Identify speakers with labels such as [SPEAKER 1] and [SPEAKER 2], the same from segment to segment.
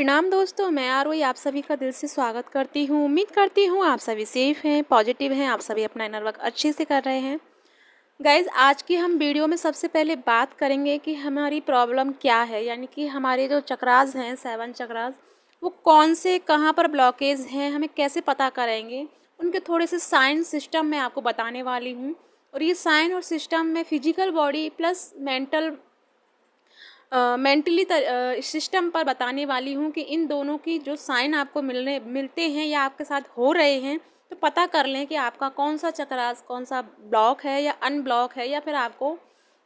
[SPEAKER 1] प्रणाम दोस्तों, मैं आरोही आप सभी का दिल से स्वागत करती हूँ। उम्मीद करती हूँ आप सभी सेफ हैं, पॉजिटिव हैं, आप सभी अपना इनर वर्क अच्छे से कर रहे हैं। गाइज, आज की हम वीडियो में सबसे पहले बात करेंगे कि हमारी प्रॉब्लम क्या है, यानी कि हमारे जो चक्रास हैं 7 चक्रास, वो कौन से कहाँ पर ब्लॉकेज हैं, हमें कैसे पता करेंगे। उनके थोड़े से साइन सिस्टम मैं आपको बताने वाली हूँ। और ये साइन और सिस्टम में physical body plus mentally system पर बताने वाली हूँ कि इन दोनों की जो साइन आपको मिलते हैं या आपके साथ हो रहे हैं, तो पता कर लें कि आपका कौन सा चक्रास कौन सा ब्लॉक है या अनब्लॉक है, या फिर आपको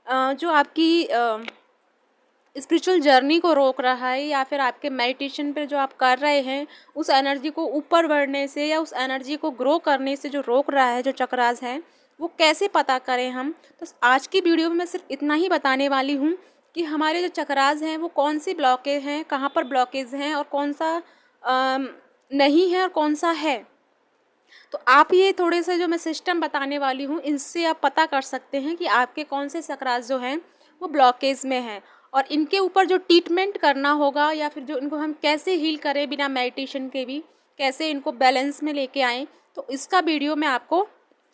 [SPEAKER 1] जो आपकी स्पिरिचुअल जर्नी को रोक रहा है, या फिर आपके मेडिटेशन पे जो आप कर रहे हैं उस एनर्जी को ऊपर बढ़ने से या उस एनर्जी को ग्रो करने से जो रोक रहा है, जो चक्रास है, वो कैसे पता करें हम। तो आज की वीडियो में मैं सिर्फ इतना ही बताने वाली हूँ कि हमारे जो चक्रास हैं वो कौन सी ब्लॉकेज हैं, कहाँ पर ब्लॉकेज हैं, और कौन सा नहीं है और कौन सा है। तो आप ये थोड़े से जो मैं सिस्टम बताने वाली हूँ, इनसे आप पता कर सकते हैं कि आपके कौन से चक्रास जो हैं वो ब्लॉकेज में हैं, और इनके ऊपर जो ट्रीटमेंट करना होगा या फिर जो इनको हम कैसे हील करें बिना मेडिटेशन के भी, कैसे इनको बैलेंस में लेके आएँ, तो इसका वीडियो मैं आपको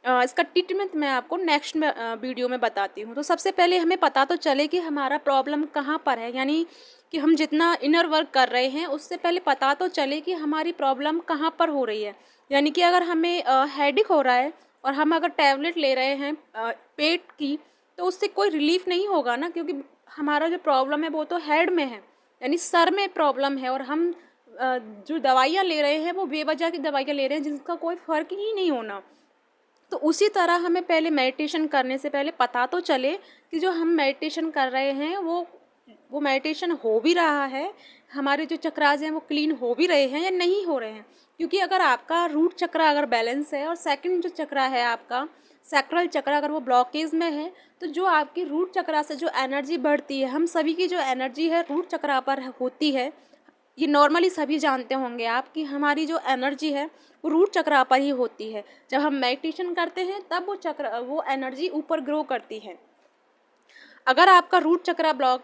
[SPEAKER 1] इसका ट्रीटमेंट मैं आपको नेक्स्ट वीडियो में बताती हूँ। तो सबसे पहले हमें पता तो चले कि हमारा प्रॉब्लम कहाँ पर है, यानी कि हम जितना इनर वर्क कर रहे हैं उससे पहले पता तो चले कि हमारी प्रॉब्लम कहाँ पर हो रही है। यानी कि अगर हमें हेडेक हो रहा है और हम अगर टैबलेट ले रहे हैं पेट की, तो उससे कोई रिलीफ नहीं होगा ना, क्योंकि हमारा जो प्रॉब्लम है वो तो हेड में है, यानी सर में प्रॉब्लम है, और हम जो दवाइयाँ ले रहे हैं वो बेवजह की दवाइयाँ ले रहे हैं जिसका कोई फ़र्क ही नहीं होना। तो उसी तरह हमें पहले मेडिटेशन करने से पहले पता तो चले कि जो हम मेडिटेशन कर रहे हैं वो मेडिटेशन हो भी रहा है, हमारे जो चक्रास हैं वो क्लीन हो भी रहे हैं या नहीं हो रहे हैं। क्योंकि अगर आपका रूट चक्र अगर बैलेंस है और सेकंड जो चक्र है आपका सैक्रल चक्र अगर वो ब्लॉकेज में है, तो जो आपकी रूट चक्र से जो एनर्जी बढ़ती है, हम सभी की जो एनर्जी है रूट चक्र पर होती है। ये नॉर्मली सभी जानते होंगे आप कि हमारी जो एनर्जी है वो रूट चक्र पर ही होती है। जब हम मेडिटेशन करते हैं तब वो एनर्जी ऊपर ग्रो करती है। अगर आपका रूट चक्र ब्लॉक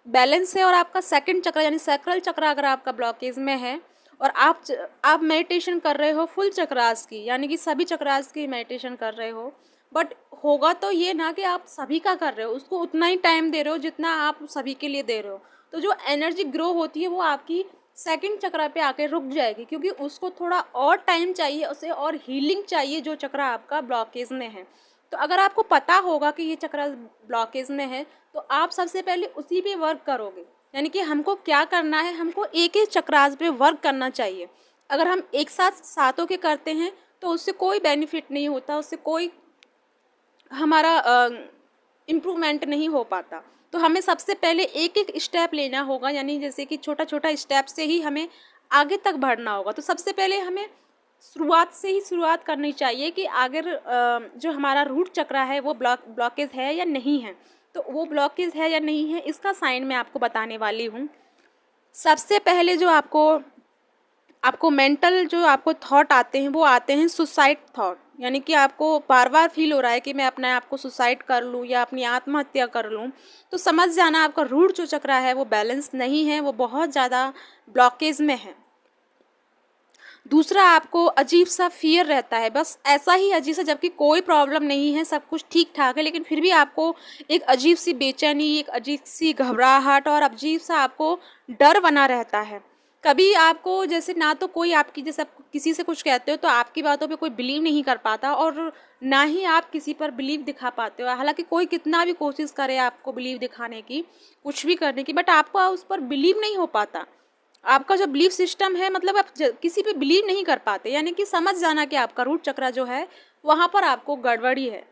[SPEAKER 1] बैलेंस है और आपका सेकंड चक्र यानी सैक्रल चक्र अगर आपका ब्लॉकेज में है और आप मेडिटेशन कर रहे हो फुल चक्रास की, यानी कि सभी चक्रास की मेडिटेशन कर रहे हो, बट होगा तो ये ना कि आप सभी का कर रहे हो, उसको उतना ही टाइम दे रहे हो जितना आप सभी के लिए दे रहे हो, तो जो एनर्जी ग्रो होती है वो आपकी सेकंड चक्र पे आके रुक जाएगी, क्योंकि उसको थोड़ा और टाइम चाहिए, उसे और हीलिंग चाहिए जो चक्र आपका ब्लॉकेज में है। तो अगर आपको पता होगा कि ये चक्र ब्लॉकेज में है तो आप सबसे पहले उसी पे वर्क करोगे। यानी कि हमको क्या करना है, हमको एक ही चक्रास पे वर्क करना चाहिए। अगर हम एक साथ सातों के करते हैं तो उससे कोई बेनिफिट नहीं होता, उससे कोई हमारा इम्प्रूवमेंट नहीं हो पाता। तो हमें सबसे पहले एक एक स्टेप लेना होगा, यानी जैसे कि छोटा छोटा स्टेप से ही हमें आगे तक बढ़ना होगा। तो सबसे पहले हमें शुरुआत से ही शुरुआत करनी चाहिए कि अगर जो हमारा रूट चक्र है वो ब्लॉकेज है या नहीं है। तो वो ब्लॉकेज है या नहीं है इसका साइन मैं आपको बताने वाली हूँ। सबसे पहले जो आपको मेंटल जो आपको थॉट आते हैं वो आते हैं सुसाइड थॉट, यानी कि आपको बार बार फील हो रहा है कि मैं अपने आप को सुसाइड कर लूँ या अपनी आत्महत्या कर लूँ, तो समझ जाना आपका रूट जो चक्र है वो बैलेंस नहीं है, वो बहुत ज़्यादा ब्लॉकेज में है। दूसरा, आपको अजीब सा फियर रहता है, बस ऐसा ही अजीब सा, जबकि कोई प्रॉब्लम नहीं है, सब कुछ ठीक ठाक है, लेकिन फिर भी आपको एक अजीब सी बेचैनी, एक अजीब सी घबराहट और अजीब सा आपको डर बना रहता है। कभी आपको जैसे ना तो कोई आपकी जैसे आप किसी से कुछ कहते हो तो आपकी बातों पे कोई बिलीव नहीं कर पाता, और ना ही आप किसी पर बिलीव दिखा पाते हो। हालांकि कोई कितना भी कोशिश करे आपको बिलीव दिखाने की, कुछ भी करने की, बट आपको उस पर बिलीव नहीं हो पाता। आपका जो बिलीफ सिस्टम है, मतलब आप किसी पे बिलीव नहीं कर पाते, यानी कि समझ जाना कि आपका रूट चक्र जो है वहाँ पर आपको गड़बड़ी है।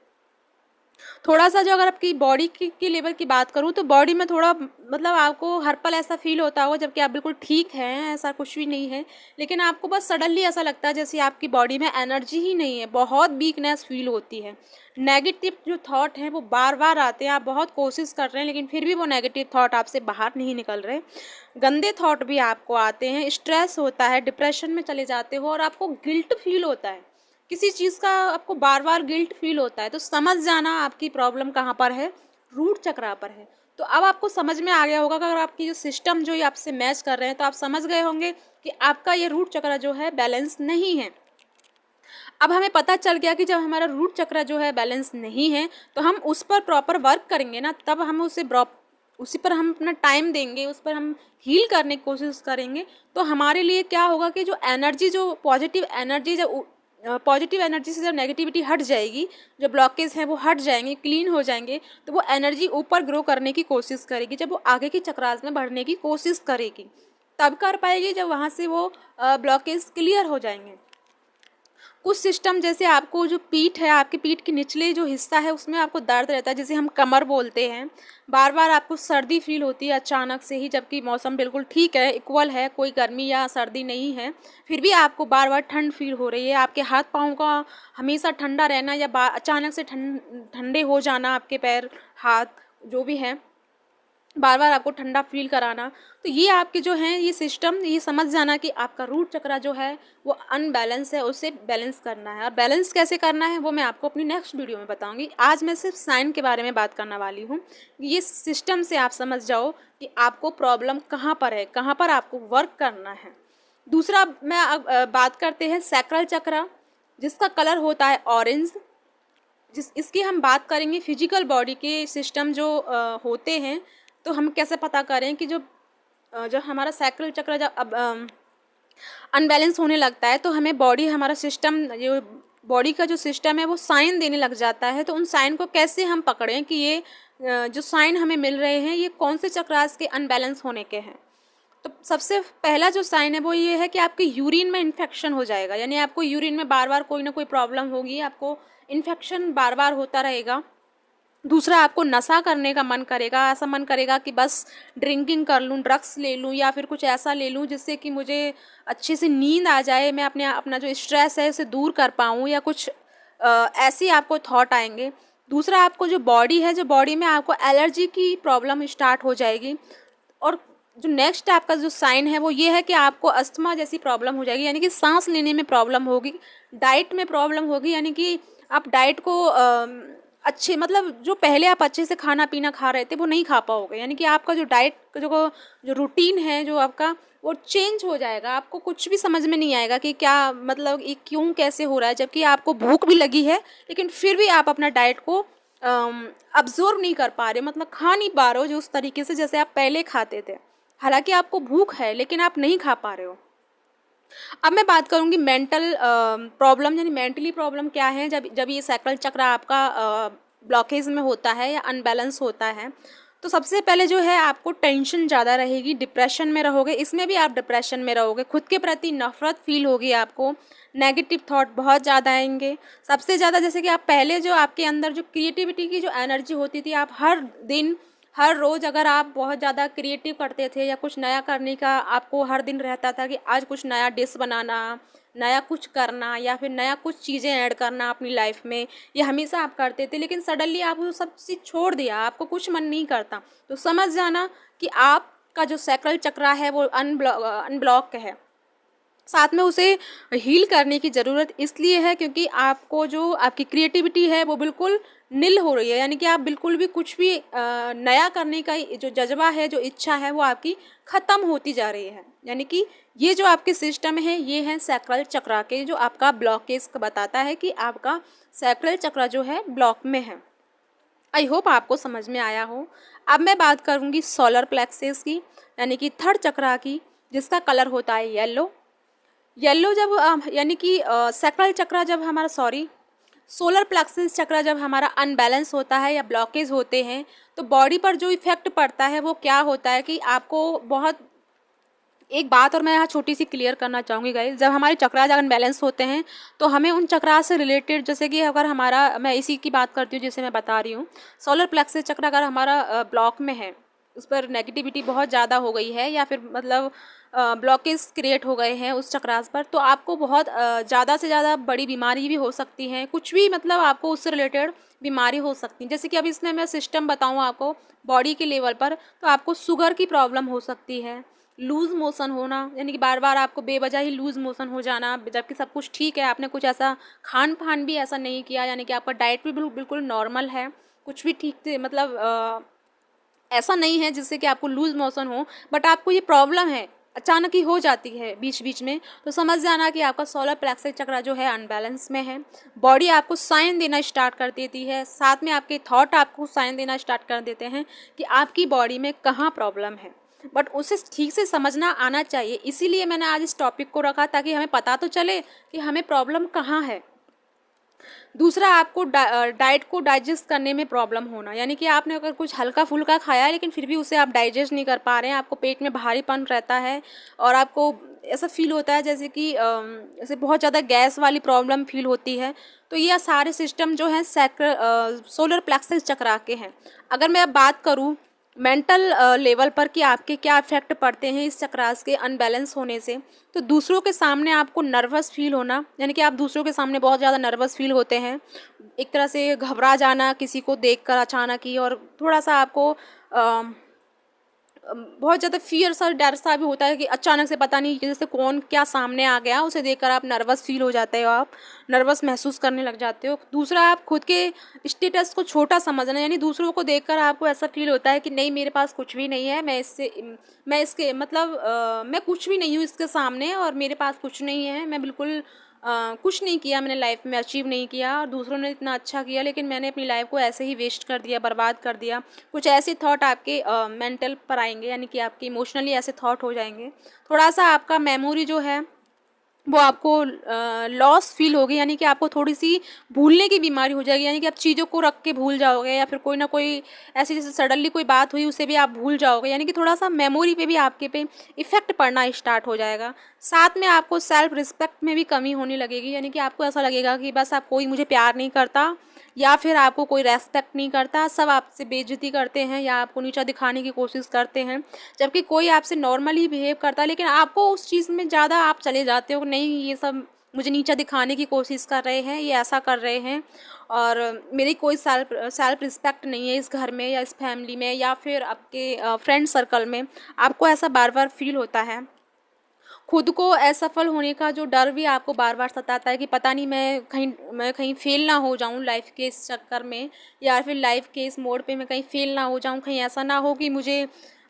[SPEAKER 1] थोड़ा सा जो अगर आपकी बॉडी की लेवल की बात करूँ तो बॉडी में थोड़ा मतलब आपको हर पल ऐसा फील होता होगा जबकि आप बिल्कुल ठीक हैं, ऐसा कुछ भी नहीं है, लेकिन आपको बस सडनली ऐसा लगता है जैसे आपकी बॉडी में एनर्जी ही नहीं है, बहुत वीकनेस फील होती है। नेगेटिव जो थॉट हैं वो बार बार आते हैं, आप बहुत कोशिश कर रहे हैं लेकिन फिर भी वो नेगेटिव थॉट आपसे बाहर नहीं निकल रहे। गंदे थॉट भी आपको आते हैं, स्ट्रेस होता है, डिप्रेशन में चले जाते हो और आपको गिल्ट फील होता है, किसी चीज़ का आपको बार बार गिल्ट फील होता है। तो समझ जाना आपकी प्रॉब्लम कहाँ पर है, रूट चक्र पर है। तो अब आपको समझ में आ गया होगा कि अगर आपकी जो सिस्टम जो ये आपसे मैच कर रहे हैं तो आप समझ गए होंगे कि आपका ये रूट चक्र जो है बैलेंस नहीं है। अब हमें पता चल गया कि जब हमारा रूट चक्र जो है बैलेंस नहीं है तो हम उस पर प्रॉपर वर्क करेंगे ना, तब हम उसी पर हम अपना टाइम देंगे, उस पर हम हील करने की कोशिश करेंगे, तो हमारे लिए क्या होगा कि जो एनर्जी, जो पॉजिटिव एनर्जी से जब नेगेटिविटी हट जाएगी, जो ब्लॉकेज हैं वो हट जाएंगे, क्लीन हो जाएंगे, तो वो एनर्जी ऊपर ग्रो करने की कोशिश करेगी। जब वो आगे की चक्रास में बढ़ने की कोशिश करेगी तब कर पाएगी जब वहाँ से वो ब्लॉकेज क्लियर हो जाएंगे। कुछ सिस्टम जैसे आपको जो पीठ है, आपकी पीठ के निचले जो हिस्सा है उसमें आपको दर्द रहता है, जिसे हम कमर बोलते हैं। बार बार आपको सर्दी फील होती है अचानक से ही, जबकि मौसम बिल्कुल ठीक है, इक्वल है, कोई गर्मी या सर्दी नहीं है, फिर भी आपको बार बार ठंड फील हो रही है। आपके हाथ पाँव का हमेशा ठंडा रहना या अचानक से ठंडे हो जाना, आपके पैर हाथ जो भी है बार बार आपको ठंडा फील कराना, तो ये आपके जो हैं ये सिस्टम, ये समझ जाना कि आपका रूट चक्र जो है वो अनबैलेंस है, उसे बैलेंस करना है। और बैलेंस कैसे करना है वो मैं आपको अपनी नेक्स्ट वीडियो में बताऊंगी। आज मैं सिर्फ साइन के बारे में बात करने वाली हूँ। ये सिस्टम से आप समझ जाओ कि आपको प्रॉब्लम कहाँ पर है, कहाँ पर आपको वर्क करना है। दूसरा मैं अब बात करते हैं सैक्रल चक्र, जिसका कलर होता है ऑरेंज। इसकी हम बात करेंगे फिजिकल बॉडी के सिस्टम जो होते हैं, तो हम कैसे पता करें कि जब हमारा सैक्रल चक्र जब अनबैलेंस होने लगता है तो हमें हमारा सिस्टम, जो बॉडी का जो सिस्टम है वो साइन देने लग जाता है। तो उन साइन को कैसे हम पकड़ें कि ये जो साइन हमें मिल रहे हैं ये कौन से चक्रास के अनबैलेंस होने के हैं। तो सबसे पहला जो साइन है वो ये है कि आपके यूरिन में इन्फेक्शन हो जाएगा, यानी आपको यूरिन में बार बार कोई ना कोई प्रॉब्लम होगी, आपको इन्फेक्शन बार बार होता रहेगा। दूसरा, आपको नशा करने का मन करेगा, ऐसा मन करेगा कि बस ड्रिंकिंग कर लूँ, ड्रग्स ले लूँ या फिर कुछ ऐसा ले लूँ जिससे कि मुझे अच्छे से नींद आ जाए, मैं अपना जो स्ट्रेस है उसे दूर कर पाऊँ, या कुछ ऐसे आपको थॉट आएंगे। दूसरा, आपको जो बॉडी है, जो बॉडी में आपको एलर्जी की प्रॉब्लम स्टार्ट हो जाएगी। और जो नेक्स्ट आपका जो साइन है वो ये है कि आपको अस्थमा जैसी प्रॉब्लम हो जाएगी, यानी कि सांस लेने में प्रॉब्लम होगी, डाइट में प्रॉब्लम होगी, यानी कि आप डाइट को अच्छे, मतलब जो पहले आप अच्छे से खाना पीना खा रहे थे वो नहीं खा पाओगे, यानी कि आपका जो डाइट जो रूटीन है जो आपका वो चेंज हो जाएगा। आपको कुछ भी समझ में नहीं आएगा कि क्या मतलब ये क्यों कैसे हो रहा है, जबकि आपको भूख भी लगी है लेकिन फिर भी आप अपना डाइट को अब्जॉर्व नहीं कर पा रहे, मतलब खा नहीं पा रहे हो जो उस तरीके से जैसे आप पहले खाते थे। हालांकि आपको भूख है लेकिन आप नहीं खा पा रहे हो। अब मैं बात करूंगी मेंटल प्रॉब्लम, यानी मेंटली प्रॉब्लम क्या है जब ये सैक्रल चक्र आपका ब्लॉकेज में होता है या अनबैलेंस होता है। तो सबसे पहले जो है आपको टेंशन ज़्यादा रहेगी, डिप्रेशन में रहोगे, इसमें भी आप डिप्रेशन में रहोगे, खुद के प्रति नफरत फील होगी आपको, नेगेटिव थॉट बहुत ज़्यादा आएंगे। सबसे ज़्यादा जैसे कि आप पहले जो आपके अंदर जो क्रिएटिविटी की जो एनर्जी होती थी, आप हर दिन हर रोज़ अगर आप बहुत ज़्यादा क्रिएटिव करते थे या कुछ नया करने का आपको हर दिन रहता था कि आज कुछ नया डिश बनाना, नया कुछ करना या फिर नया कुछ चीज़ें ऐड करना अपनी लाइफ में, ये हमेशा आप करते थे। लेकिन सडनली आप वो सब चीज़ छोड़ दिया, आपको कुछ मन नहीं करता, तो समझ जाना कि आपका जो सैक्रल चक्र है वो अनब्लॉक है। साथ में उसे हील करने की ज़रूरत इसलिए है क्योंकि आपको जो आपकी क्रिएटिविटी है वो बिल्कुल निल हो रही है, यानी कि आप बिल्कुल भी कुछ भी नया करने का जो जज्बा है, जो इच्छा है वो आपकी ख़त्म होती जा रही है। यानी कि ये जो आपके सिस्टम है ये है सैक्रल चक्र के, जो आपका ब्लॉकेज बताता है कि आपका सैक्रल चक्र जो है ब्लॉक में है। आई होप आपको समझ में आया हो। अब मैं बात करूँगी सोलर प्लेक्सेस की, यानी कि थर्ड चक्र की, जिसका कलर होता है येलो। जब यानी कि सैक्रल चक्र जब हमारा सोलर प्लेक्सस चक्र जब हमारा अनबैलेंस होता है या ब्लॉकेज होते हैं तो बॉडी पर जो इफेक्ट पड़ता है वो क्या होता है कि आपको बहुत, एक बात और मैं यहाँ छोटी सी क्लियर करना चाहूँगी गाइस, जब हमारे चक्रास अनबैलेंस होते हैं तो हमें उन चक्रास से रिलेटेड, जैसे कि अगर हमारा, मैं इसी की बात करती हूँ जिसे मैं बता रही हूँ, सोलर प्लेक्सस चक्र अगर हमारा ब्लॉक में है, उस पर नेगेटिविटी बहुत ज़्यादा हो गई है या फिर मतलब ब्लॉकेज क्रिएट हो गए हैं उस चक्रास पर, तो आपको बहुत ज़्यादा से ज़्यादा बड़ी बीमारी भी हो सकती है, कुछ भी मतलब आपको उससे रिलेटेड बीमारी हो सकती है। जैसे कि अब इसमें मैं सिस्टम बताऊँ आपको बॉडी के लेवल पर, तो आपको शुगर की प्रॉब्लम हो सकती है, लूज़ मोशन होना, यानी कि बार बार आपको बेवजह ही लूज़ मोशन हो जाना, जबकि सब कुछ ठीक है, आपने कुछ ऐसा खान पान भी ऐसा नहीं किया, यानी कि आपका डाइट भी बिल्कुल नॉर्मल है, कुछ भी ठीक से मतलब ऐसा नहीं है जिससे कि आपको लूज मोशन हो, बट आपको ये प्रॉब्लम है, अचानक ही हो जाती है बीच बीच में, तो समझ जाना कि आपका सोलर प्लेक्सस चक्र जो है अनबैलेंस में है। बॉडी आपको साइन देना स्टार्ट कर देती है, साथ में आपके थॉट आपको साइन देना स्टार्ट कर देते हैं कि आपकी बॉडी में कहाँ प्रॉब्लम है, बट उसे ठीक से समझना आना चाहिए। इसीलिए मैंने आज इस टॉपिक को रखा ताकि हमें पता तो चले कि हमें प्रॉब्लम कहाँ है। दूसरा, आपको डाइट को डाइजेस्ट करने में प्रॉब्लम होना, यानी कि आपने अगर कुछ हल्का फुल्का खाया है लेकिन फिर भी उसे आप डाइजेस्ट नहीं कर पा रहे हैं, आपको पेट में भारीपन रहता है और आपको ऐसा फील होता है जैसे कि जैसे बहुत ज़्यादा गैस वाली प्रॉब्लम फील होती है, तो ये सारे सिस्टम जो हैं सोलर प्लेक्सस चक्रा के हैं। अगर मैं अब बात करूँ मेंटल लेवल पर कि आपके क्या इफेक्ट पड़ते हैं इस चक्रास के अनबैलेंस होने से, तो दूसरों के सामने आपको नर्वस फील होना, यानी कि आप दूसरों के सामने बहुत ज़्यादा नर्वस फील होते हैं, एक तरह से घबरा जाना किसी को देखकर अचानक ही, और थोड़ा सा आपको बहुत ज़्यादा फियर सा, डर सा भी होता है कि अचानक से पता नहीं जैसे कौन क्या सामने आ गया, उसे देखकर आप नर्वस फील हो जाते हो, आप नर्वस महसूस करने लग जाते हो। दूसरा, आप खुद के स्टेटस को छोटा समझना, यानी दूसरों को देखकर आपको ऐसा फील होता है कि नहीं मेरे पास कुछ भी नहीं है, मैं इसके मतलब मैं कुछ भी नहीं हूँ इसके सामने, और मेरे पास कुछ नहीं है, मैं बिल्कुल कुछ नहीं किया, मैंने लाइफ में अचीव नहीं किया, और दूसरों ने इतना अच्छा किया लेकिन मैंने अपनी लाइफ को ऐसे ही वेस्ट कर दिया, बर्बाद कर दिया। कुछ ऐसे थॉट आपके मेंटल पर आएंगे, यानी कि आपके इमोशनली ऐसे थॉट हो जाएंगे। थोड़ा सा आपका मेमोरी जो है वो आपको लॉस फील होगी, यानी कि आपको थोड़ी सी भूलने की बीमारी हो जाएगी, यानी कि आप चीज़ों को रख के भूल जाओगे, या फिर कोई ना कोई ऐसी जैसे सडनली कोई बात हुई उसे भी आप भूल जाओगे, यानी कि थोड़ा सा मेमोरी पे भी आपके पे इफ़ेक्ट पड़ना स्टार्ट हो जाएगा। साथ में आपको सेल्फ रिस्पेक्ट में भी कमी होने लगेगी, यानी कि आपको ऐसा लगेगा कि बस आप कोई मुझे प्यार नहीं करता, या फिर आपको कोई रेस्पेक्ट नहीं करता, सब आपसे बेइज्जती करते हैं या आपको नीचा दिखाने की कोशिश करते हैं, जबकि कोई आपसे नॉर्मली बिहेव करता है लेकिन आपको उस चीज़ में ज़्यादा आप चले जाते हो, नहीं ये सब मुझे नीचा दिखाने की कोशिश कर रहे हैं, ये ऐसा कर रहे हैं, और मेरी कोई सेल्फ रिस्पेक्ट नहीं है इस घर में या इस फैमिली में या फिर आपके फ्रेंड सर्कल में। आपको ऐसा बार बार फील होता है। खुद को असफल होने का जो डर भी आपको बार बार सताता है कि पता नहीं मैं कहीं फेल ना हो जाऊं लाइफ के इस चक्कर में, या फिर लाइफ के इस मोड़ पे मैं कहीं फेल ना हो जाऊं, कहीं ऐसा ना हो कि मुझे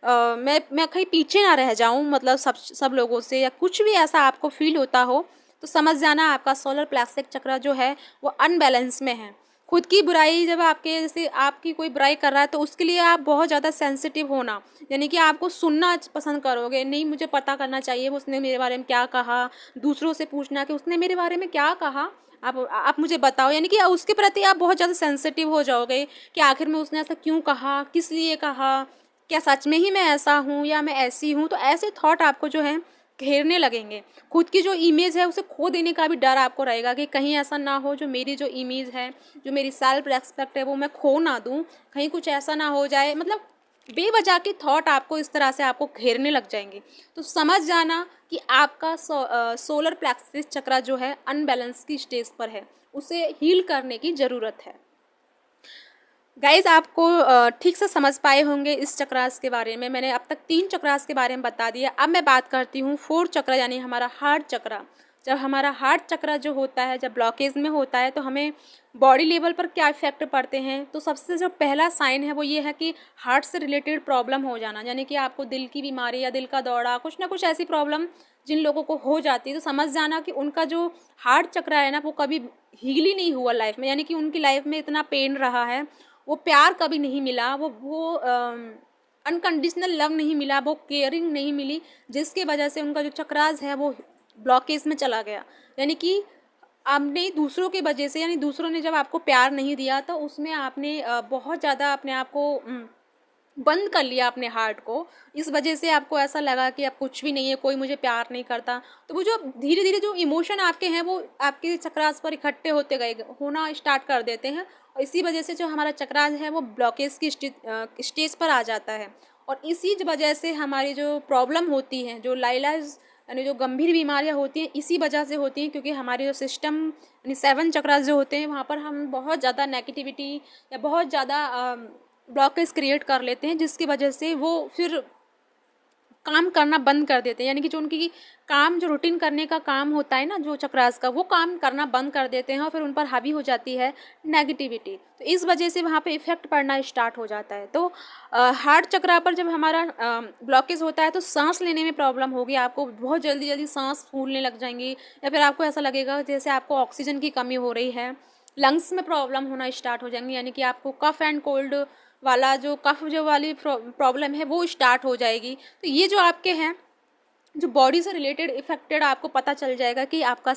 [SPEAKER 1] मैं कहीं पीछे ना रह जाऊं, मतलब सब लोगों से, या कुछ भी ऐसा आपको फील होता हो तो समझ जाना आपका सोलर प्लेक्सस चक्र जो है वो अनबैलेंस में है। खुद की बुराई, जब आपके जैसे आपकी कोई बुराई कर रहा है तो उसके लिए आप बहुत ज़्यादा सेंसिटिव होना, यानी कि आपको सुनना पसंद करोगे, नहीं मुझे पता करना चाहिए उसने मेरे बारे में क्या कहा, दूसरों से पूछना कि उसने मेरे बारे में क्या कहा, आप मुझे बताओ, यानी कि उसके प्रति आप बहुत ज़्यादा सेंसिटिव हो जाओगे कि आखिर में उसने ऐसा क्यों कहा, किस लिए कहा, क्या सच में ही मैं ऐसा हूँ या मैं ऐसी हूँ, तो ऐसे थॉट आपको जो है घेरने लगेंगे। खुद की जो इमेज है उसे खो देने का भी डर आपको रहेगा कि कहीं ऐसा ना हो जो मेरी जो इमेज है, जो मेरी सेल्फ रेस्पेक्ट है वो मैं खो ना दूं, कहीं कुछ ऐसा ना हो जाए, मतलब बेवजह के थॉट आपको इस तरह से आपको घेरने लग जाएंगे। तो समझ जाना कि आपका सोलर प्लेक्सस चक्र जो है अनबैलेंस की स्टेज पर है, उसे हील करने की ज़रूरत है। गाइज, आपको ठीक से समझ पाए होंगे इस चक्रास के बारे में। मैंने अब तक 3 चक्रास के बारे में बता दिया। अब मैं बात करती हूँ 4th चक्र, यानी हमारा हार्ट चक्र। जब हमारा हार्ट चक्र जो होता है, जब ब्लॉकेज में होता है तो हमें बॉडी लेवल पर क्या इफेक्ट पड़ते हैं, तो सबसे जो पहला साइन है वो ये है कि हार्ट से रिलेटेड प्रॉब्लम हो जाना, यानी कि आपको दिल की बीमारी या दिल का दौरा, कुछ ना कुछ ऐसी प्रॉब्लम जिन लोगों को हो जाती है, तो समझ जाना कि उनका जो हार्ट चक्र है ना वो कभी हील ही नहीं हुआ लाइफ में, यानी कि उनकी लाइफ में इतना पेन रहा है, वो प्यार कभी नहीं मिला, वो अनकंडीशनल लव नहीं मिला, वो केयरिंग नहीं मिली, जिसके वजह से उनका जो चक्रास है वो ब्लॉकेज में चला गया। यानी कि आपने दूसरों के वजह से, यानी दूसरों ने जब आपको प्यार नहीं दिया तो उसमें आपने बहुत ज़्यादा अपने आप को बंद कर लिया, अपने हार्ट को, इस वजह से आपको ऐसा लगा कि अब कुछ भी नहीं है, कोई मुझे प्यार नहीं करता। तो वो जो धीरे धीरे जो इमोशन आपके हैं वो आपके चक्रास पर इकट्ठे होते गए, होना स्टार्ट कर देते हैं, और इसी वजह से जो हमारा चक्रास है वो ब्लॉकेज की स्टेज पर आ जाता है। और इसी वजह से हमारी जो प्रॉब्लम होती है, जो लाइलाज यानी जो गंभीर बीमारियां होती हैं, इसी वजह से होती हैं, क्योंकि हमारे जो सिस्टम यानी 7 चक्रास जो होते हैं वहाँ पर हम बहुत ज़्यादा नेगेटिविटी या बहुत ज़्यादा ब्लॉकेज क्रिएट कर लेते हैं, जिसकी वजह से वो फिर काम करना बंद कर देते हैं, यानी कि जो उनकी काम, जो रूटीन करने का काम होता है ना जो चक्रास का, वो काम करना बंद कर देते हैं और फिर उन पर हावी हो जाती है नेगेटिविटी। तो इस वजह से वहाँ पे इफ़ेक्ट पड़ना स्टार्ट हो जाता है। तो हार्ट चक्रा पर जब हमारा ब्लॉकेज होता है तो सांस लेने में प्रॉब्लम होगी, आपको बहुत जल्दी जल्दी सांस फूलने लग जाएंगी, या फिर आपको ऐसा लगेगा जैसे आपको ऑक्सीजन की कमी हो रही है। लंग्स में प्रॉब्लम होना स्टार्ट हो जाएंगी, यानी कि आपको कफ एंड कोल्ड वाला जो कफ जो वाली प्रॉब्लम है वो स्टार्ट हो जाएगी। तो ये जो आपके हैं जो बॉडी से रिलेटेड इफेक्टेड, आपको पता चल जाएगा कि आपका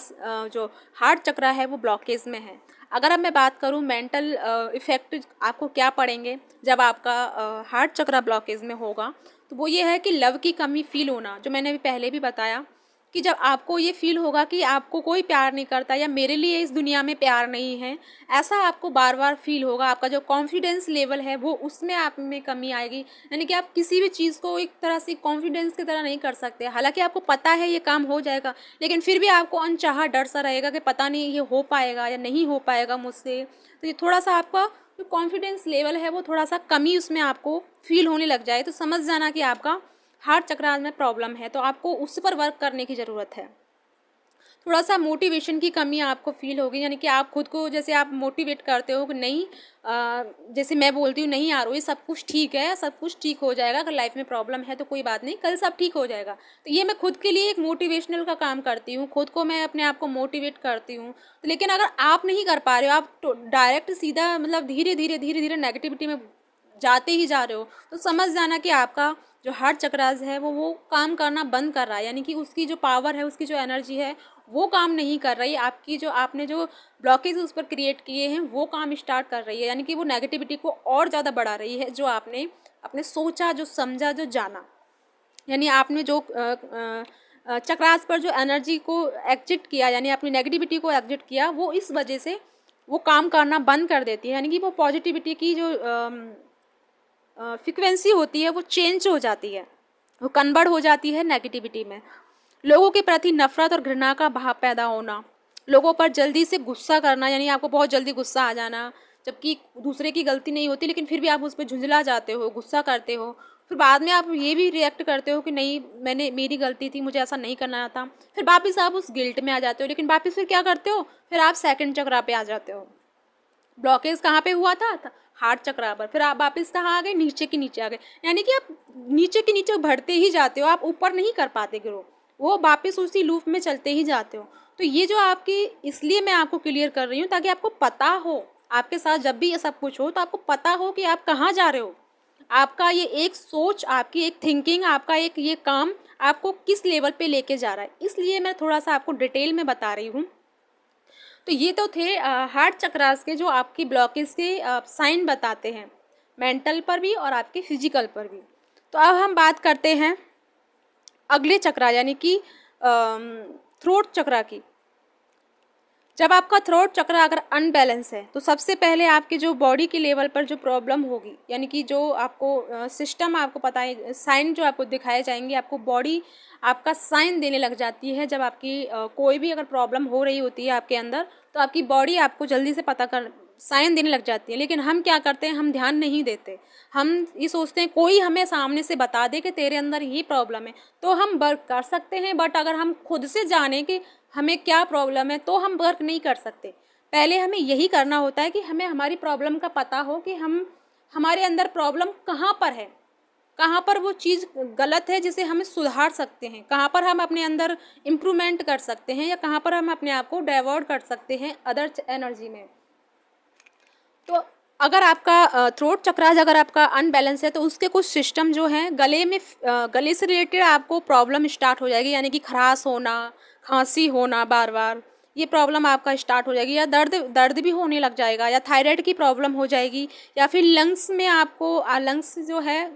[SPEAKER 1] जो हार्ट चक्रा है वो ब्लॉकेज में है। अगर अब मैं बात करूँ मेंटल इफेक्ट आपको क्या पड़ेंगे जब आपका हार्ट चक्रा ब्लॉकेज में होगा, तो वो ये है कि लव की कमी फील होना, जो मैंने अभी पहले भी बताया कि जब आपको ये फील होगा कि आपको कोई प्यार नहीं करता या मेरे लिए इस दुनिया में प्यार नहीं है, ऐसा आपको बार बार फील होगा। आपका जो कॉन्फिडेंस लेवल है वो उसमें आप में कमी आएगी, यानी कि आप किसी भी चीज़ को एक तरह से कॉन्फिडेंस की तरह नहीं कर सकते। हालांकि आपको पता है ये काम हो जाएगा, लेकिन फिर भी आपको अनचाहा डर सा रहेगा कि पता नहीं ये हो पाएगा या नहीं हो पाएगा मुझसे। तो ये थोड़ा सा आपका जो कॉन्फिडेंस लेवल है वो थोड़ा सा कमी उसमें आपको फील होने लग जाए, तो समझ जाना कि आपका हार्ट चक्र में प्रॉब्लम है, तो आपको उस पर वर्क करने की ज़रूरत है। थोड़ा सा मोटिवेशन की कमी आपको फील होगी, यानी कि आप खुद को जैसे आप मोटिवेट करते हो कि नहीं, जैसे मैं बोलती हूँ नहीं यार ये सब कुछ ठीक है, सब कुछ ठीक हो जाएगा, अगर लाइफ में प्रॉब्लम है तो कोई बात नहीं, कल सब ठीक हो जाएगा। तो ये मैं खुद के लिए एक मोटिवेशनल का काम करती हूँ, खुद को मैं अपने आप को मोटिवेट करती हूँ। तो लेकिन अगर आप नहीं कर पा रहे हो, आप डायरेक्ट सीधा मतलब धीरे धीरे नेगेटिविटी में जाते ही जा रहे हो, तो समझ जाना कि आपका जो हार्ट चक्रास है वो काम करना बंद कर रहा है, यानी कि उसकी जो पावर है, उसकी जो एनर्जी है वो काम नहीं कर रही। आपकी जो आपने जो ब्लॉकेज उस पर क्रिएट किए हैं वो काम स्टार्ट कर रही है, यानी कि वो नेगेटिविटी को और ज़्यादा बढ़ा रही है। जो आपने अपने सोचा, जो समझा, जो जाना, यानी आपने जो चक्रास पर जो एनर्जी को एग्जिट किया, यानी अपनी नेगेटिविटी को एग्जिट किया, वो इस वजह से वो काम करना बंद कर देती है, यानी कि वो पॉजिटिविटी की जो फ्रिक्वेंसी होती है वो चेंज हो जाती है, वो कन्वर्ट हो जाती है नेगेटिविटी में। लोगों के प्रति नफरत और घृणा का भाव पैदा होना, लोगों पर जल्दी से गुस्सा करना, यानी आपको बहुत जल्दी गुस्सा आ जाना, जबकि दूसरे की गलती नहीं होती लेकिन फिर भी आप उस पर झुंझला जाते हो, गुस्सा करते हो। फिर बाद में आप ये भी रिएक्ट करते हो कि नहीं मेरी गलती थी, मुझे ऐसा नहीं करना था। फिर वापस आप उस गिल्ट में आ जाते हो, लेकिन वापस फिर क्या करते हो, फिर आप सेकंड चक्रा पे आ जाते हो। ब्लॉकेज कहाँ पे हुआ था हार्ट चक्रा पर, फिर आप वापस कहाँ आ गए, नीचे के नीचे आ गए, यानी कि आप नीचे के नीचे बढ़ते ही जाते हो, आप ऊपर नहीं कर पाते ग्रो, वो वापस उसी लूप में चलते ही जाते हो। तो ये जो आपकी, इसलिए मैं आपको क्लियर कर रही हूँ ताकि आपको पता हो, आपके साथ जब भी ये सब कुछ हो तो आपको पता हो कि आप कहाँ जा रहे हो। आपका ये एक सोच, आपकी एक थिंकिंग, आपका एक ये काम आपको किस लेवल पे लेके जा रहा है, इसलिए मैं थोड़ा सा आपको डिटेल में बता रही हूँ। तो ये तो थे हार्ट चक्रास के जो आपकी ब्लॉकेज के साइन बताते हैं, मेंटल पर भी और आपके फिजिकल पर भी। तो अब हम बात करते हैं अगले चक्रा, यानी कि थ्रोट चक्रा की। जब आपका थ्रोट चक्र अगर अनबैलेंस है तो सबसे पहले आपके जो बॉडी के लेवल पर जो प्रॉब्लम होगी, यानी कि जो आपको सिस्टम आपको पता है, साइन जो आपको दिखाए जाएंगे, आपको बॉडी आपका साइन देने लग जाती है। जब आपकी कोई भी अगर प्रॉब्लम हो रही होती है आपके अंदर, तो आपकी बॉडी आपको जल्दी से पता कर साइन देने लग जाती है। लेकिन हम क्या करते हैं, हम ध्यान नहीं देते, हम ये सोचते हैं कोई हमें सामने से बता दे कि तेरे अंदर ये प्रॉब्लम है तो हम वर्क कर सकते हैं। बट अगर हम खुद से जाने कि हमें क्या प्रॉब्लम है तो हम वर्क नहीं कर सकते। पहले हमें यही करना होता है कि हमें हमारी प्रॉब्लम का पता हो कि हमारे अंदर प्रॉब्लम कहाँ पर है, कहाँ पर वो चीज़ गलत है जिसे हमें सुधार सकते हैं, कहाँ पर हम अपने अंदर इम्प्रूवमेंट कर सकते हैं, या कहाँ पर हम अपने आप को डाइवर्ट कर सकते हैं अदर एनर्जी में। तो अगर आपका थ्रोट चक्रास अगर आपका अनबैलेंस है तो उसके कुछ सिस्टम जो हैं गले से रिलेटेड आपको प्रॉब्लम स्टार्ट हो जाएगी, यानी कि खराश होना, खांसी होना बार बार, ये प्रॉब्लम आपका स्टार्ट हो जाएगी, या दर्द भी होने लग जाएगा, या थायराइड की प्रॉब्लम हो जाएगी, या फिर लंग्स में आपको लंग्स जो है,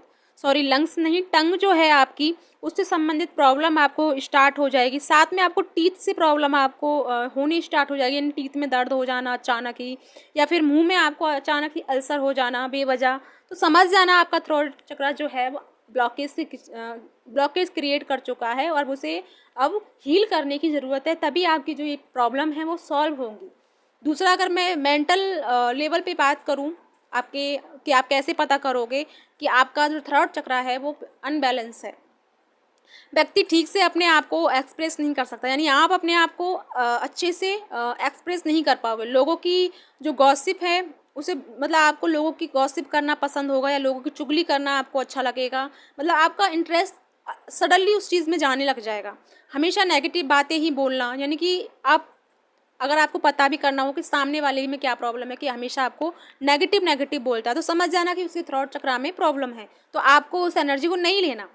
[SPEAKER 1] सॉरी लंग्स नहीं, टंग जो है आपकी, उससे संबंधित प्रॉब्लम आपको स्टार्ट हो जाएगी। साथ में आपको टीथ से प्रॉब्लम आपको होनी स्टार्ट हो जाएगी, यानी टीथ में दर्द हो जाना अचानक ही, या फिर मुंह में आपको अचानक ही अल्सर हो जाना बेवजह। तो समझ जाना आपका थ्रोट चक्र जो है वो ब्लॉकेज क्रिएट कर चुका है और उसे अब हील करने की ज़रूरत है, तभी आपकी जो ये प्रॉब्लम है वो सॉल्व होंगी। दूसरा, अगर मैं मेंटल लेवल पे बात करूँ कि आप कैसे पता करोगे कि आपका जो थ्रोट चक्र है वो अनबैलेंस है, व्यक्ति ठीक से अपने आप को एक्सप्रेस नहीं कर सकता, यानी आप अपने आप को अच्छे से एक्सप्रेस नहीं कर पाओगे। लोगों की जो गॉसिप है उसे, मतलब आपको लोगों की गॉसिप करना पसंद होगा या लोगों की चुगली करना आपको अच्छा लगेगा, मतलब आपका इंटरेस्ट सडनली उस चीज़ में जाने लग जाएगा। हमेशा नेगेटिव बातें ही बोलना, यानी कि आप, अगर आपको पता भी करना हो कि सामने वाले में क्या प्रॉब्लम है कि हमेशा आपको नेगेटिव नेगेटिव बोलता है, तो समझ जाना कि उसके थ्रोट चक्रा में प्रॉब्लम है। तो आपको उस एनर्जी को नहीं लेना,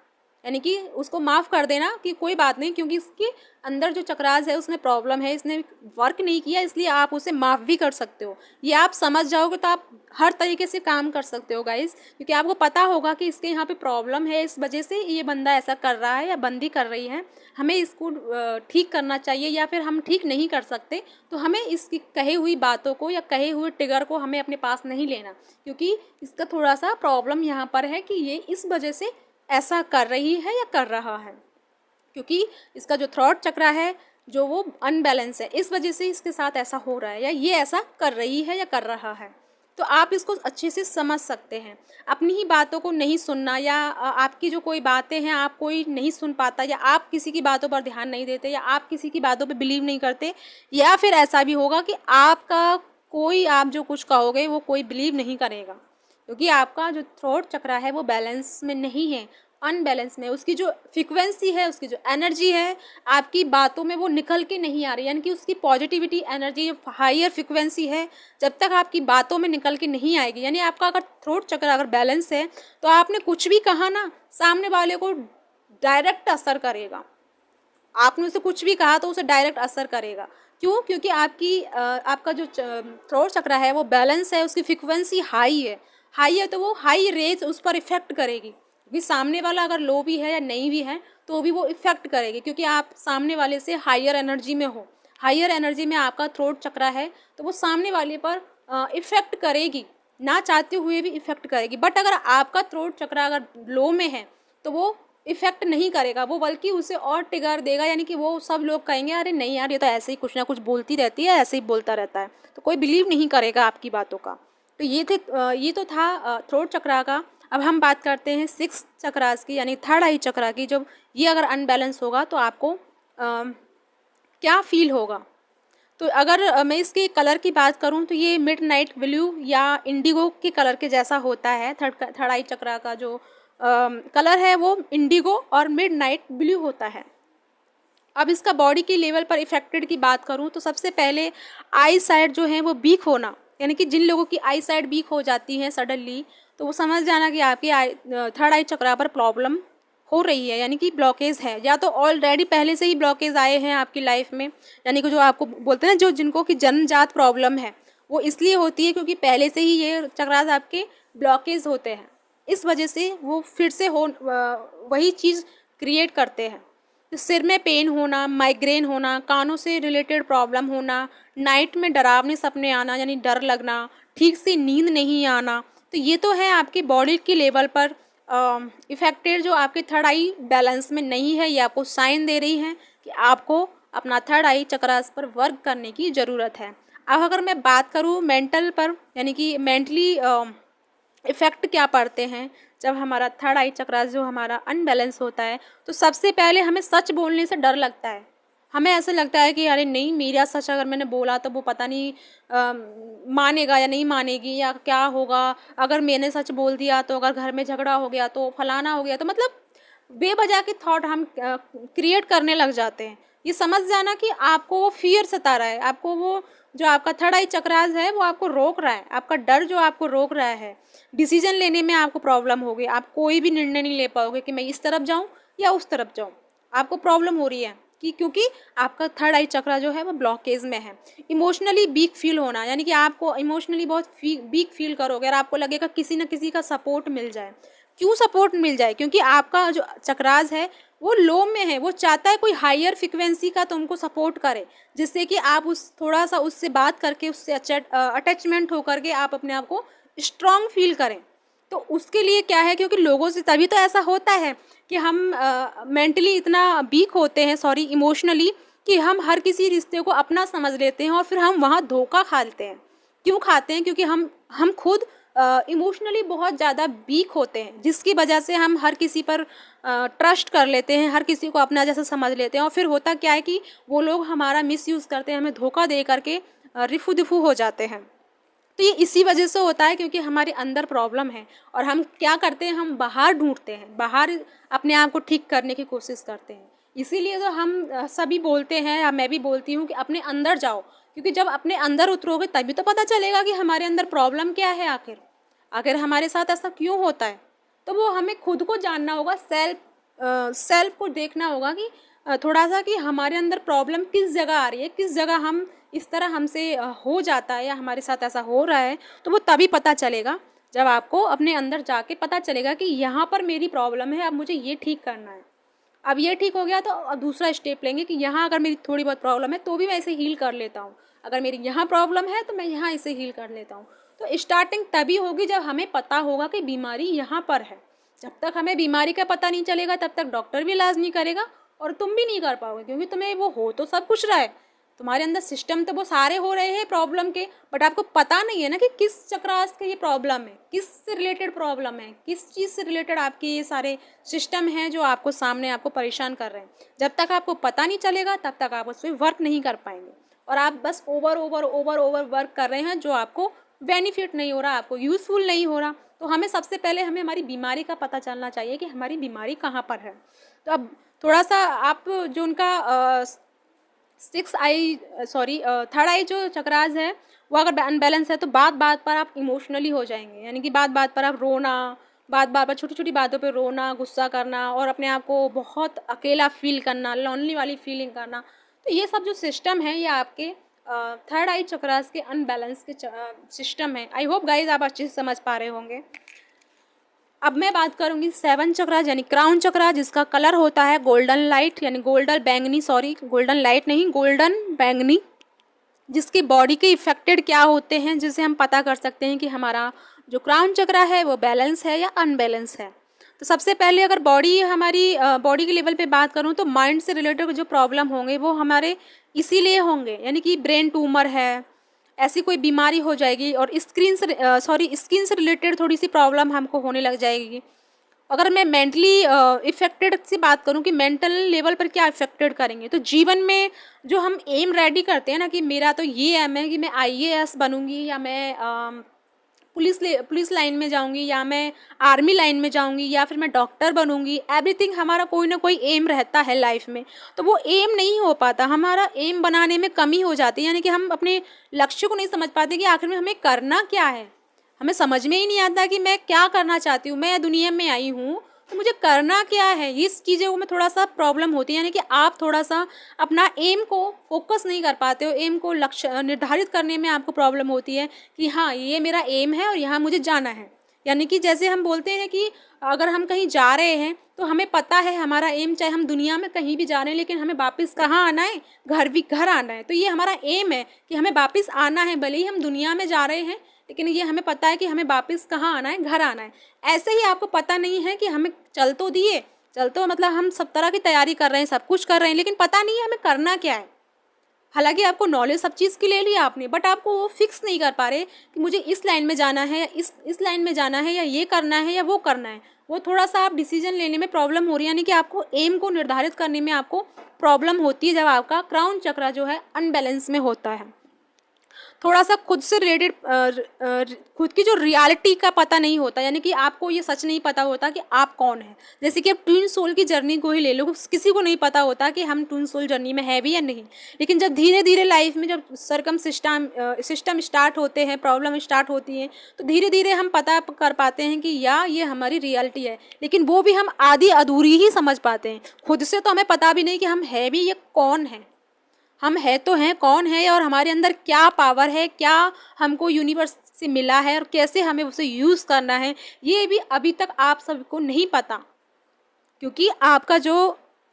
[SPEAKER 1] यानी कि उसको माफ़ कर देना कि कोई बात नहीं, क्योंकि इसके अंदर जो चक्रास है उसमें प्रॉब्लम है, इसने वर्क नहीं किया, इसलिए आप उसे माफ़ भी कर सकते हो। ये आप समझ जाओगे तो आप हर तरीके से काम कर सकते हो गाइस, क्योंकि आपको पता होगा कि इसके यहाँ पे प्रॉब्लम है, इस वजह से ये बंदा ऐसा कर रहा है या बंदी कर रही है, हमें इसको ठीक करना चाहिए, या फिर हम ठीक नहीं कर सकते तो हमें इसकी कही हुई बातों को या कहे हुए ट्रिगर को हमें अपने पास नहीं लेना, क्योंकि इसका थोड़ा सा प्रॉब्लम यहाँ पर है कि ये इस वजह से ऐसा कर रही है या कर रहा है, क्योंकि इसका जो थ्रॉट चक्रा है जो वो अनबैलेंस है, इस वजह से इसके साथ ऐसा हो रहा है या ये ऐसा कर रही है या कर रहा है। तो आप इसको अच्छे से समझ सकते हैं। अपनी ही बातों को नहीं सुनना, या आपकी जो कोई बातें हैं आप कोई नहीं सुन पाता, या आप किसी की बातों पर ध्यान नहीं देते, या आप किसी की बातों पर बिलीव नहीं करते, या फिर ऐसा भी होगा कि आपका कोई, आप जो कुछ कहोगे वो कोई बिलीव नहीं करेगा, क्योंकि आपका जो थ्रोट चक्रा है वो बैलेंस में नहीं है, अनबैलेंस में। उसकी जो फ्रिक्वेंसी है, उसकी जो एनर्जी है, आपकी बातों में वो निकल के नहीं आ रही, यानी कि उसकी पॉजिटिविटी एनर्जी हायर फ्रिक्वेंसी है, जब तक आपकी बातों में निकल के नहीं आएगी, यानी आपका अगर थ्रोट चक्र अगर बैलेंस है तो आपने कुछ भी कहा ना, सामने वाले को डायरेक्ट असर करेगा। आपने उसे कुछ भी कहा तो उसे डायरेक्ट असर करेगा। क्यों? क्योंकि आपका जो थ्रोट चक्र है वो बैलेंस है, उसकी फ्रिक्वेंसी हाई है तो वो हाई रेज उस पर इफेक्ट करेगी, क्योंकि सामने वाला अगर लो भी है या नहीं भी है तो भी वो इफेक्ट करेगी, क्योंकि आप सामने वाले से हायर एनर्जी में हो। हायर एनर्जी में आपका थ्रोट चक्र है तो वो सामने वाले पर इफेक्ट करेगी, ना चाहते हुए भी इफेक्ट करेगी। बट अगर आपका थ्रोट चक्र अगर लो में है तो वो इफेक्ट नहीं करेगा, वो बल्कि उसे और ट्रिगर देगा, यानी कि वो सब लोग कहेंगे अरे नहीं यार ये तो ऐसे ही कुछ ना कुछ बोलती रहती है, ऐसे ही बोलता रहता है, तो कोई बिलीव नहीं करेगा आपकी बातों का। तो ये तो था थ्रोट चक्रा का। अब हम बात करते हैं सिक्स चक्रास की, यानी थर्ड आई चक्रा की। जब ये अगर अनबैलेंस होगा तो आपको क्या फील होगा। तो अगर मैं इसके कलर की बात करूं तो ये मिडनाइट ब्लू या इंडिगो के कलर के जैसा होता है। थर्ड आई चक्रा का जो कलर है वो इंडिगो और मिडनाइट ब्लू होता है। अब इसका बॉडी की लेवल पर इफेक्टेड की बात करूं तो सबसे पहले आई साइड जो है वो वीक होना, यानी कि जिन लोगों की आई साइड वीक हो जाती है सडनली, तो वो समझ जाना कि आपकी थर्ड आई चक्रा पर प्रॉब्लम हो रही है, यानी कि ब्लॉकेज है, या तो ऑलरेडी पहले से ही ब्लॉकेज आए हैं आपकी लाइफ में, यानी कि जो आपको बोलते हैं जिनको की जन्मजात प्रॉब्लम है वो इसलिए होती है क्योंकि पहले से ही ये चक्रास आपके ब्लॉकेज होते हैं, इस वजह से वो फिर से वही चीज़ क्रिएट करते हैं। तो सिर में पेन होना, माइग्रेन होना, कानों से रिलेटेड प्रॉब्लम होना, नाइट में डरावने सपने आना यानी डर लगना, ठीक से नींद नहीं आना, तो ये तो है आपकी बॉडी के लेवल पर इफेक्टेड जो आपके थर्ड आई बैलेंस में नहीं है। ये आपको साइन दे रही है कि आपको अपना थर्ड आई चक्रास पर वर्क करने की ज़रूरत है। अब अगर मैं बात करूँ मेंटल पर, यानी कि मेंटली इफ़ेक्ट क्या पड़ते हैं जब हमारा थर्ड आई चक्रास जो हमारा अनबैलेंस होता है, तो सबसे पहले हमें सच बोलने से डर लगता है। हमें ऐसा लगता है कि अरे नहीं, मेरा सच अगर मैंने बोला तो वो पता नहीं मानेगा या नहीं मानेगी, या क्या होगा अगर मैंने सच बोल दिया, तो अगर घर में झगड़ा हो गया तो फलाना हो गया, तो मतलब बेवजह के थॉट हम क्रिएट करने लग जाते हैं। ये समझ जाना कि आपको वो फियर सता रहा है, आपको वो जो आपका थर्ड आई चक्रास है वो आपको रोक रहा है, आपका डर जो आपको रोक रहा है। डिसीजन लेने में आपको प्रॉब्लम होगी, आप कोई भी निर्णय नहीं ले पाओगे कि मैं इस तरफ जाऊं या उस तरफ जाऊं, आपको प्रॉब्लम हो रही है कि क्योंकि आपका थर्ड आई चक्रा जो है वो ब्लॉकेज में है। इमोशनली वीक फील होना, यानी कि आपको इमोशनली बहुत वीक फील करोगे और आपको लगेगा किसी न किसी का सपोर्ट मिल जाए। क्यों सपोर्ट मिल जाए? क्योंकि आपका जो चक्रास है वो लो में है, वो चाहता है कोई हायर फ्रिक्वेंसी का तुमको सपोर्ट करे, जिससे कि आप थोड़ा सा उससे बात करके उससे अटैचमेंट होकर के आप अपने आप को स्ट्रॉन्ग फील करें। तो उसके लिए क्या है, क्योंकि लोगों से तभी तो ऐसा होता है कि हम मेंटली इतना वीक होते हैं, इमोशनली, कि हम हर किसी रिश्ते को अपना समझ लेते हैं और फिर हम वहाँ धोखा खाते हैं। क्यों खाते हैं? क्योंकि हम खुद इमोशनली बहुत ज़्यादा वीक होते हैं, जिसकी वजह से हम हर किसी पर ट्रस्ट कर लेते हैं, हर किसी को अपना जैसा समझ लेते हैं, और फिर होता क्या है कि वो लोग हमारा मिसयूज़ करते हैं, हमें धोखा दे करके रिफू दिफू हो जाते हैं। तो ये इसी वजह से होता है क्योंकि हमारे अंदर प्रॉब्लम है, और हम क्या करते हैं, हम बाहर ढूंढते हैं, बाहर अपने आप को ठीक करने की कोशिश करते हैं। इसीलिए तो हम सभी बोलते हैं, या मैं भी बोलती हूँ कि अपने अंदर जाओ, क्योंकि जब अपने अंदर उतरोगे तभी तो पता चलेगा कि हमारे अंदर प्रॉब्लम क्या है, आखिर हमारे साथ ऐसा क्यों होता है। तो वो हमें खुद को जानना होगा, सेल्फ को देखना होगा कि थोड़ा सा कि हमारे अंदर प्रॉब्लम किस जगह आ रही है, किस जगह हम इस तरह हमसे हो जाता है या हमारे साथ ऐसा हो रहा है। तो वो तभी पता चलेगा जब आपको अपने अंदर जाके पता चलेगा कि यहाँ पर मेरी प्रॉब्लम है, अब मुझे ये ठीक करना है। अब ये ठीक हो गया तो अब दूसरा स्टेप लेंगे कि यहाँ अगर मेरी थोड़ी बहुत प्रॉब्लम है तो भी मैं इसे हील कर लेता हूँ, अगर मेरी यहाँ प्रॉब्लम है तो मैं यहाँ इसे हील कर लेता हूँ। तो स्टार्टिंग तभी होगी जब हमें पता होगा कि बीमारी यहाँ पर है। जब तक हमें बीमारी का पता नहीं चलेगा तब तक डॉक्टर भी इलाज नहीं करेगा और तुम भी नहीं कर पाओगे, क्योंकि तुम्हें वो हो तो सब कुछ रहा है, तुम्हारे अंदर सिस्टम तो वो सारे हो रहे हैं प्रॉब्लम के, बट आपको पता नहीं है ना कि किस चक्रास के ये प्रॉब्लम है, किस से रिलेटेड प्रॉब्लम है, किस चीज़ से रिलेटेड आपके ये सारे सिस्टम हैं जो आपको सामने आपको परेशान कर रहे हैं। जब तक आपको पता नहीं चलेगा तब तक आप उस पर वर्क नहीं कर पाएंगे, और आप बस ओवर वर्क कर रहे हैं जो आपको बेनिफिट नहीं हो रहा, आपको यूज़फुल नहीं हो रहा। तो हमें सबसे पहले हमें हमारी बीमारी का पता चलना चाहिए कि हमारी बीमारी कहाँ पर है। तो अब थोड़ा सा आप जो उनका थर्ड आई जो चक्रास है वो अगर अनबैलेंस है तो बात बात पर आप इमोशनली हो जाएंगे, यानी कि बात बात पर आप रोना, बात बात पर छोटी छोटी बातों पे रोना, गुस्सा करना, और अपने आप को बहुत अकेला फील करना, लोनली वाली फीलिंग करना। तो ये सब जो सिस्टम है ये आपके थर्ड आई चक्रास के अनबैलेंस के सिस्टम है। आई होप गाइज आप अच्छे से समझ पा रहे होंगे। अब मैं बात करूंगी 7 चक्रा यानी क्राउन चक्रा, जिसका कलर होता है गोल्डन लाइट यानी गोल्डन लाइट नहीं, गोल्डन बैंगनी, जिसकी बॉडी के इफेक्टेड क्या होते हैं, जिसे हम पता कर सकते हैं कि हमारा जो क्राउन चक्रा है वो बैलेंस है या अनबैलेंस है। तो सबसे पहले अगर हमारी बॉडी के लेवल पे बात करूं तो माइंड से रिलेटेड जो प्रॉब्लम होंगे वो हमारे इसीलिए होंगे, यानी कि ब्रेन ट्यूमर है, ऐसी कोई बीमारी हो जाएगी, और स्किन से रिलेटेड थोड़ी सी प्रॉब्लम हमको होने लग जाएगी। अगर मैं मेंटली इफेक्टेड से बात करूं कि मेंटल लेवल पर क्या इफेक्टेड करेंगे, तो जीवन में जो हम एम रेडी करते हैं ना कि मेरा तो ये एम है कि मैं IAS बनूंगी, या मैं पुलिस लाइन में जाऊंगी, या मैं आर्मी लाइन में जाऊंगी, या फिर मैं डॉक्टर बनूंगी, एवरीथिंग हमारा कोई ना कोई एम रहता है लाइफ में। तो वो एम नहीं हो पाता, हमारा एम बनाने में कमी हो जाती है, यानी कि हम अपने लक्ष्य को नहीं समझ पाते कि आखिर में हमें करना क्या है। हमें समझ में ही नहीं आता कि मैं क्या करना चाहती हूँ, मैं दुनिया में आई हूँ तो मुझे करना क्या है। इस चीज़ों में थोड़ा सा प्रॉब्लम होती है, यानी कि आप थोड़ा सा अपना एम को फोकस नहीं कर पाते हो, एम को लक्ष्य निर्धारित करने में आपको प्रॉब्लम होती है कि हाँ ये मेरा एम है और यहाँ मुझे जाना है। यानी कि जैसे हम बोलते हैं कि अगर हम कहीं जा रहे हैं तो हमें पता है हमारा एम, चाहे हम दुनिया में कहीं भी जा रहे हैं लेकिन हमें वापस कहाँ आना है, घर आना है। तो ये हमारा एम है कि हमें वापस आना है, भले ही हम दुनिया में जा रहे हैं लेकिन ये हमें पता है कि हमें वापस कहाँ आना है, घर आना है। ऐसे ही आपको पता नहीं है कि हमें चल तो मतलब हम सब तरह की तैयारी कर रहे हैं, सब कुछ कर रहे हैं, लेकिन पता नहीं है हमें करना क्या है। हालांकि आपको नॉलेज सब चीज़ की ले लिया आपने, बट आपको वो फिक्स नहीं कर पा रहे कि मुझे इस लाइन में जाना है या इस लाइन में जाना है, या ये करना है या वो करना है। वो थोड़ा सा आप डिसीजन लेने में प्रॉब्लम हो रही है, यानी कि आपको एम को निर्धारित करने में आपको प्रॉब्लम होती है जब आपका क्राउन चक्रा जो है अनबैलेंस में होता है। थोड़ा सा खुद से रिलेटेड खुद की जो रियलिटी का पता नहीं होता, यानी कि आपको ये सच नहीं पता होता कि आप कौन है। जैसे कि आप ट्विन सोल की जर्नी को ही ले लो, किसी को नहीं पता होता कि हम ट्विन सोल जर्नी में है भी या नहीं। लेकिन जब धीरे धीरे लाइफ में जब सिस्टम स्टार्ट होते हैं, प्रॉब्लम स्टार्ट होती है, तो धीरे धीरे हम पता कर पाते हैं कि ये हमारी रियलिटी है। लेकिन वो भी हम आधी अधूरी ही समझ पाते हैं, खुद से तो हमें पता भी नहीं कि हम है भी ये कौन है, हम है तो हैं कौन है, और हमारे अंदर क्या पावर है, क्या हमको यूनिवर्स से मिला है और कैसे हमें उसे यूज़ करना है, ये भी अभी तक आप सबको नहीं पता। क्योंकि आपका जो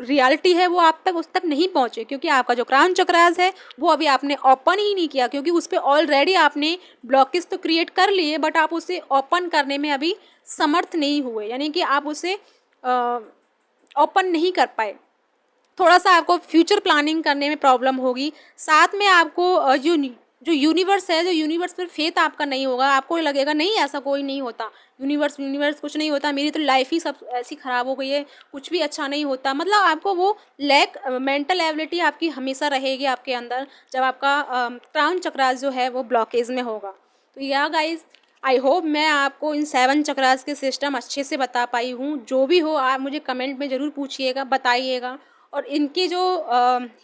[SPEAKER 1] रियलिटी है वो आप तक उस तक नहीं पहुँचे, क्योंकि आपका जो क्राउन चक्रास है वो अभी आपने ओपन ही नहीं किया, क्योंकि उस पर ऑलरेडी आपने ब्लॉकेज तो क्रिएट कर लिए, बट आप उसे ओपन करने में अभी समर्थ नहीं हुए, यानी कि आप उसे ओपन नहीं कर पाए। थोड़ा सा आपको फ्यूचर प्लानिंग करने में प्रॉब्लम होगी। साथ में आपको जो जो यूनिवर्स है, जो यूनिवर्स पर फेथ आपका नहीं होगा, आपको लगेगा नहीं ऐसा कोई नहीं होता, यूनिवर्स कुछ नहीं होता, मेरी तो लाइफ ही सब ऐसी ख़राब हो गई है, कुछ भी अच्छा नहीं होता, मतलब आपको वो लैक मेंटल एबिलिटी आपकी हमेशा रहेगी आपके अंदर, जब आपका क्राउन चक्रास जो है वो ब्लॉकेज में होगा। तो या गाइज, आई होप मैं आपको इन 7 चक्रास के सिस्टम अच्छे से बता पाई हूँ। जो भी हो आप मुझे कमेंट में ज़रूर पूछिएगा, बताइएगा। और इनकी जो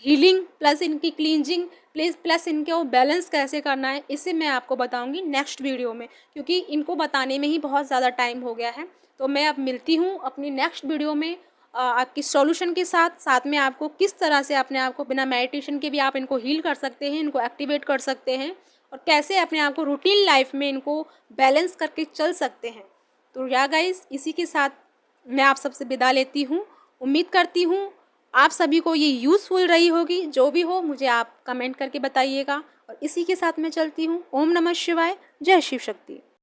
[SPEAKER 1] हीलिंग प्लस इनकी क्लींजिंग प्लस इनके वो बैलेंस कैसे करना है, इसे मैं आपको बताऊंगी नेक्स्ट वीडियो में, क्योंकि इनको बताने में ही बहुत ज़्यादा टाइम हो गया है। तो मैं अब मिलती हूँ अपनी नेक्स्ट वीडियो में आपकी सॉल्यूशन के साथ में आपको किस तरह से अपने आप को बिना मेडिटेशन के भी आप इनको हील कर सकते हैं, इनको एक्टिवेट कर सकते हैं, और कैसे अपने आप को रूटीन लाइफ में इनको बैलेंस करके चल सकते हैं। तो या गाइस, इसी के साथ मैं आप सबसे विदा लेती हूँ। उम्मीद करती हूँ आप सभी को ये यूज़फुल रही होगी। जो भी हो मुझे आप कमेंट करके बताइएगा। और इसी के साथ मैं चलती हूँ। ओम नमः शिवाय, जय शिव शक्ति।